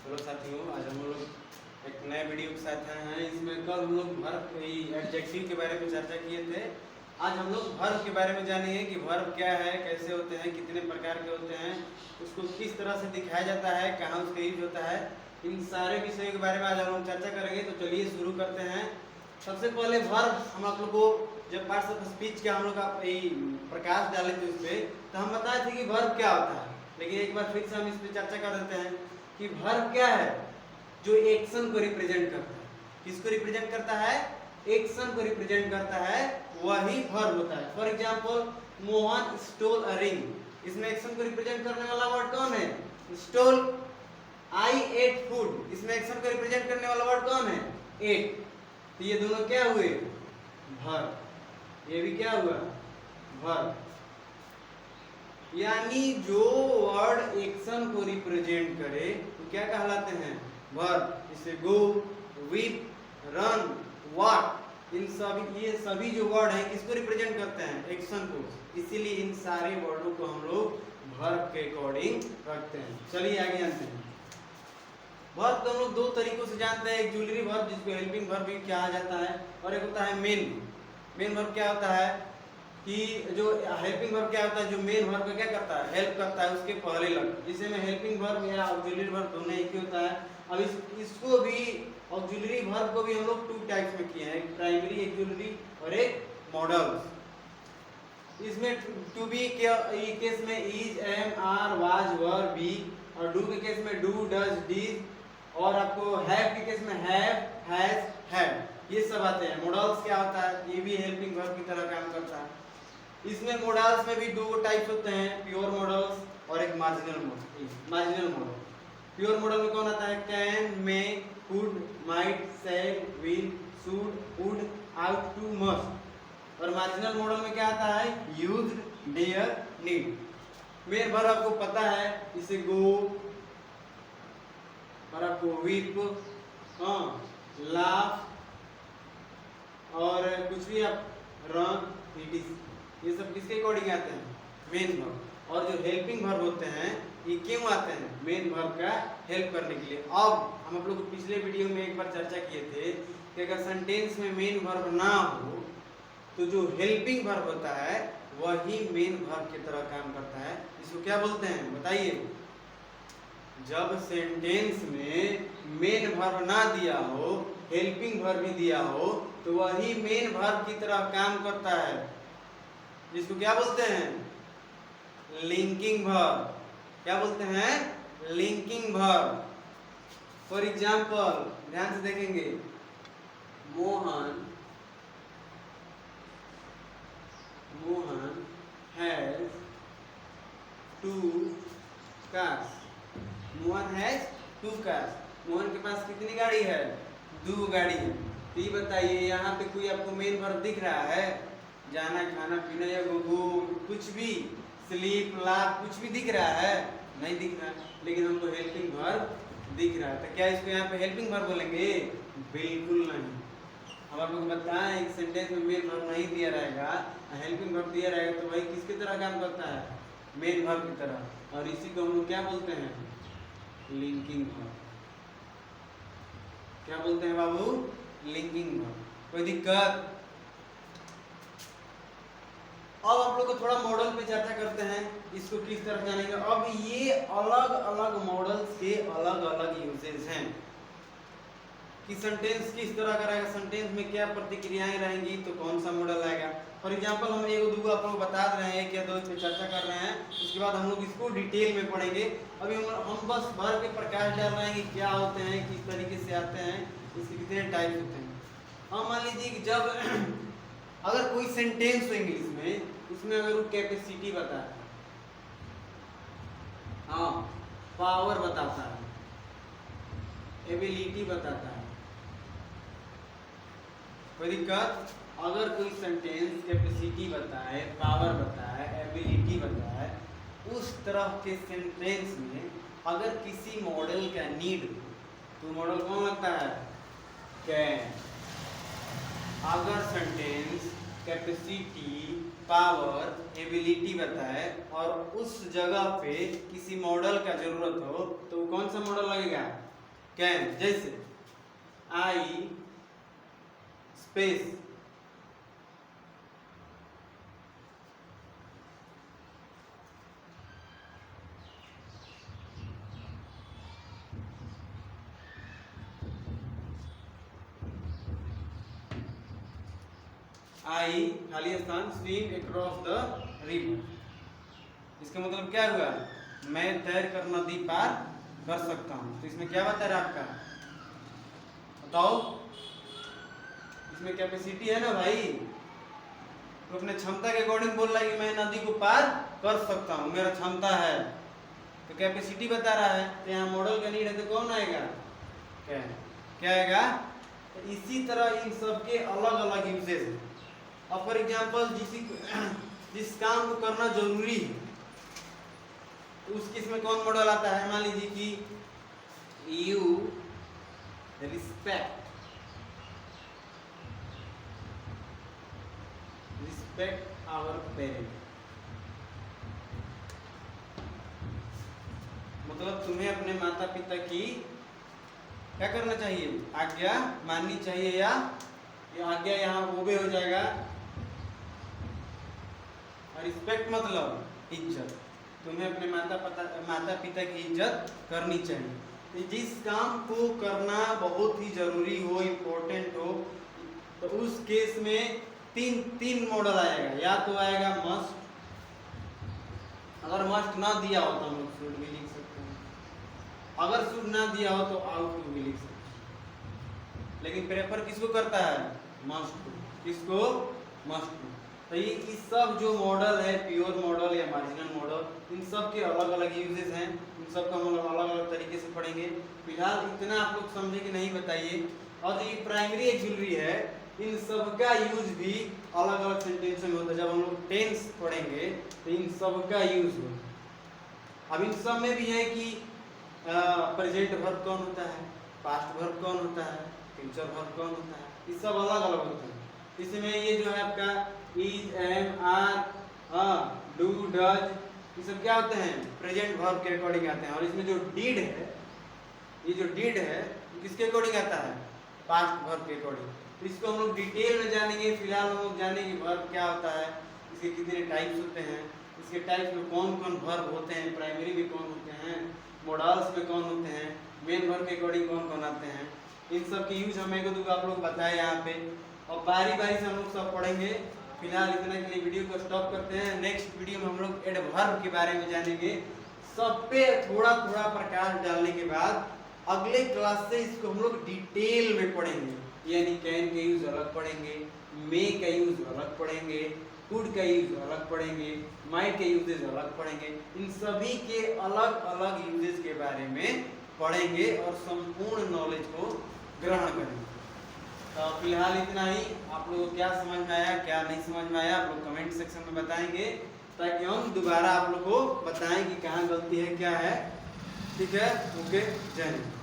Hello साथियों, आज हम लोग एक नए वीडियो के साथ आए हैं। इसमें कल हम लोग वर्ब एडजेक्टिव के बारे में चर्चा किए थे। आज हम लोग वर्ब के बारे में जानेंगे कि वर्ब क्या है, कैसे होते हैं, कितने प्रकार के होते हैं, उसको किस तरह से दिखाया जाता है, कहाँ उसका यूज होता है। इन सारे विषयों के बारे में आज हम लोग चर्चा करेंगे। तो चलिए शुरू करते हैं। सबसे पहले वर्ब हम आप लोग को जब पार्ट्स ऑफ स्पीच के हम लोग का प्रकाश डाले थे उस पर, तो हम बताए थे कि वर्ब क्या होता है। लेकिन एक बार फिर से हम इस पर चर्चा कर देते हैं कि वर्ब क्या है। जो एक्शन को रिप्रेजेंट करता है। किसको रिप्रेजेंट करता है? एक्शन को रिप्रेजेंट करता है, वही वर्ब होता है। For example, Mohan stole a ring, इसमें एक्शन को रिप्रेजेंट करने वाला वर्ड कौन है? स्टोल। आई एट फूड, इसमें एक्शन को रिप्रेजेंट करने वाला वर्ड कौन है? एट। तो ये दोनों क्या हुए? वर्ब। ये भी क्या हुआ? वर्ब। यानी जो वर्ड एक्शन को रिप्रेजेंट करे तो क्या कहलाते हैं? वर्ब। जैसे गो, विप, रन, वॉक, इन सभी, ये सभी जो वर्ड हैं किसको रिप्रेजेंट करते हैं? एक्शन को। इसीलिए इन सारे वर्डों को हम लोग वर्ब के अकॉर्डिंग रखते हैं। चलिए आगे जानते हैं। वर्ब को हम लोग दो तरीकों से जानते हैं। एक ज्वेलरी वर्ब, जिसको हेल्पिंग वर्ब भी कहा जाता है, और एक होता है मेन। मेन वर्ब क्या होता है कि जो हेल्पिंग वर्ब क्या होता है, जो मेन वर्ब का क्या करता है? हेल्प करता है उसके पहले लग। जिसे में हेल्पिंग वर्ब या ऑक्सिलरी वर्ब दोनों एक ही होता है। अब इसको भी ऑक्सिलरी वर्ब को भी हम लोग टू टाइप्स में किए हैं, एक प्राइमरी ऑक्सिलरी और एक मॉडल। इसमें टू बी के केस में is, am, are, was, were, be, और डू के केस में डू, डज, डिड, और आपको हैव के केस में हैव, हैज, हैड, ये सब आते हैं। मॉडल्स क्या होता है? ये भी हेल्पिंग वर्ब की तरह काम करता है। इसमें मॉडल्स में भी दो टाइप्स होते हैं, प्योर मॉडल्स और एक मार्जिनल मॉडल। प्योर मॉडल में कौन आता है? Can, may, could, might, shall, will, should, would, ought to, must. और मार्जिनल मॉडल में क्या आता है? Used, dare, need. Main verb आपको पता है, इसे गो, और आपको वीप, लाफ, और कुछ भी आप रन, ये सब किसके अकॉर्डिंग आते हैं? Main verb. और जो हेल्पिंग वर्ब होते हैं ये क्यों आते हैं? मेन वर्ब का हेल्प करने के लिए। अब हम आप लोग पिछले वीडियो में एक बार चर्चा किए थे कि अगर सेंटेंस में मेन वर्ब ना हो तो जो हेल्पिंग वर्ब होता है वही मेन वर्ब की तरह काम करता है। इसको क्या बोलते हैं बताइए? जब सेंटेंस में मेन वर्ब ना दिया हो, हेल्पिंग वर्ब भी दिया हो, तो वही मेन वर्ब की तरह काम करता है, जिसको क्या बोलते हैं? Linking verb. क्या बोलते हैं? Linking verb. फॉर एग्जाम्पल, ध्यान से देखेंगे, Mohan has two cars. Mohan has two cars. Mohan के पास कितनी गाड़ी है? दो गाड़ी है। तो ये बताइए, यहाँ पे कोई आपको मेन वर्ब दिख रहा है? जाना, खाना पीना, या गो, कुछ भी, स्लीप, लाफ, कुछ भी दिख रहा है? नहीं दिख रहा है। लेकिन हमको हेल्पिंग वर्ब दिख रहा है। तो क्या इसको यहाँ पे हेल्पिंग वर्ब बोलेंगे? बिल्कुल नहीं। हम आप लोग बताएं, एक सेंटेंस में मेन वर्ब नहीं दिया रहेगा, हेल्पिंग वर्ब दिया रहेगा, तो वही किसकी तरह काम करता है? मेन वर्ब की तरह। और इसी को हम लोग क्या बोलते हैं? Linking verb. क्या बोलते हैं बाबू? Linking verb. कोई दिक्कत? अब आप लोग को थोड़ा मॉडल पे चर्चा करते हैं, इसको किस तरह जानेंगे। अब ये अलग अलग मॉडल्स के अलग अलग यूजेस हैं कि सेंटेंस किस तरह का रहेगा, सेंटेंस में क्या प्रतिक्रियाएं रहेंगी, तो कौन सा मॉडल आएगा। फॉर एग्जांपल, हम एक दो आप लोग बता रहे हैं, एक या दो पे चर्चा कर रहे हैं, उसके बाद हम लोग इसको डिटेल में पढ़ेंगे। अभी हम बस भर के प्रकाश डाल रहे हैं कि क्या होते हैं, किस तरीके से आते हैं, इसके कितने टाइप होते हैं। हम मान लीजिए कि जब अगर कोई सेंटेंस हो इंग्लिश में, उसमें अगर वो कैपेसिटी बताता है, हाँ, पावर बताता है, एबिलिटी बताता है, कोई दिक्कत? अगर कोई सेंटेंस कैपेसिटी बताए, पावर बताए, एबिलिटी बताए, उस तरह के सेंटेंस में अगर किसी मॉडल का नीड हो तो मॉडल कौन लगता है? कैन। अगर सेंटेंस कैपेसिटी, पावर, एबिलिटी बताए और उस जगह पे किसी मॉडल का जरूरत हो तो कौन सा मॉडल लगेगा? कैन, जैसे आई स्पेस आई खाली स्थान स्विम अक्रॉस द रिवर। इसका मतलब क्या हुआ, मैं तैर कर नदी पार कर सकता हूँ। तो इसमें क्या बता रहा है आपका, बताओ, इसमें कैपेसिटी है ना भाई, तो अपने क्षमता के अकॉर्डिंग बोल रहा है कि मैं नदी को पार कर सकता हूँ, मेरा क्षमता है, तो कैपेसिटी बता रहा है। तो यहाँ मॉडल का नीड है तो कौन आएगा, क्या आएगा। तो इसी तरह इन सबके अलग अलग यूजेस हैं। अब फॉर एग्जाम्पल जिस काम को करना जरूरी है तो उस केस में कौन मॉडल आता है, मान लीजिए कि यू रिस्पेक्ट आवर पेरेंट, मतलब तुम्हें अपने माता पिता की क्या करना चाहिए, आज्ञा माननी चाहिए, या आज्ञा यहाँ वो भी हो जाएगा। रिस्पेक्ट मतलब इज्जत, तुम्हें अपने माता पिता की इज्जत करनी चाहिए। तो जिस काम को करना बहुत ही जरूरी हो, इम्पोर्टेंट हो, तो उस केस में तीन मॉडल आएगा। या तो आएगा मस्ट, अगर मस्ट ना दिया हो तो हम लोग शुड भी लिख सकते हैं, अगर शुड ना दिया हो तो आउट टू भी लिख सकते हैं। लेकिन प्रेफर किसको करता है, मस्ट टू, किसको, मस्ट टू। तो ये इस सब जो मॉडल है, प्योर मॉडल या मार्जिनल मॉडल, इन सब के अलग अलग यूजेस हैं, इन सब का हम लोग अलग अलग तरीके से पढ़ेंगे। फिलहाल इतना आप लोग समझे कि नहीं बताइए। और जो ये प्राइमरी एक्सिलरी है, इन सब का यूज भी अलग अलग सेंटेंस में होता है। जब हम लोग टेंस पढ़ेंगे तो इन सब का यूज होगा। अब इन सब में भी है कि प्रेजेंट वर्ब कौन होता है, पास्ट वर्ब कौन होता है, फ्यूचर वर्ब कौन होता है, ये सब अलग अलग होते हैं। इसमें ये जो है आपका is, am, are, do, does, ये सब क्या होते हैं, प्रेजेंट वर्ब के अकॉर्डिंग आते हैं। और इसमें जो डीड है, ये जो डीड है किसके अकॉर्डिंग आता है, पास्ट वर्ब के अकॉर्डिंग। तो इसको हम लोग डिटेल में जानेंगे। फिलहाल हम लोग जानेंगे वर्ब क्या होता है, इसके कितने टाइप्स होते हैं, इसके टाइप्स में कौन कौन वर्ब होते हैं, प्राइमरी में कौन होते हैं, मॉडल्स में कौन होते हैं, मेन वर्ब के अकॉर्डिंग कौन कौन आते हैं। इन सब की यूज हमें को आप लोग बताए यहाँ पे, और बारी बारी से हम लोग सब पढ़ेंगे। फिलहाल इतना के लिए वीडियो को स्टॉप करते हैं। नेक्स्ट वीडियो में हम लोग एडवर्ब के बारे में जानेंगे। सब पे थोड़ा थोड़ा प्रकाश डालने के बाद अगले क्लास से इसको हम लोग डिटेल में पढ़ेंगे। यानी कैन का यूज अलग पढ़ेंगे, मे का यूज अलग पढ़ेंगे, कुड का यूज अलग पढ़ेंगे, माइट के यूजेस अलग पढ़ेंगे। इन सभी के अलग अलग यूजेस के बारे में पढ़ेंगे और संपूर्ण नॉलेज को ग्रहण करेंगे। तो फिलहाल इतना ही। आप लोगों को क्या समझ में आया, क्या नहीं समझ में आया, आप लोग कमेंट सेक्शन में बताएंगे, ताकि हम दोबारा आप लोग को बताएं कि कहाँ गलती है, क्या है। ठीक है, ओके, जय हिंद।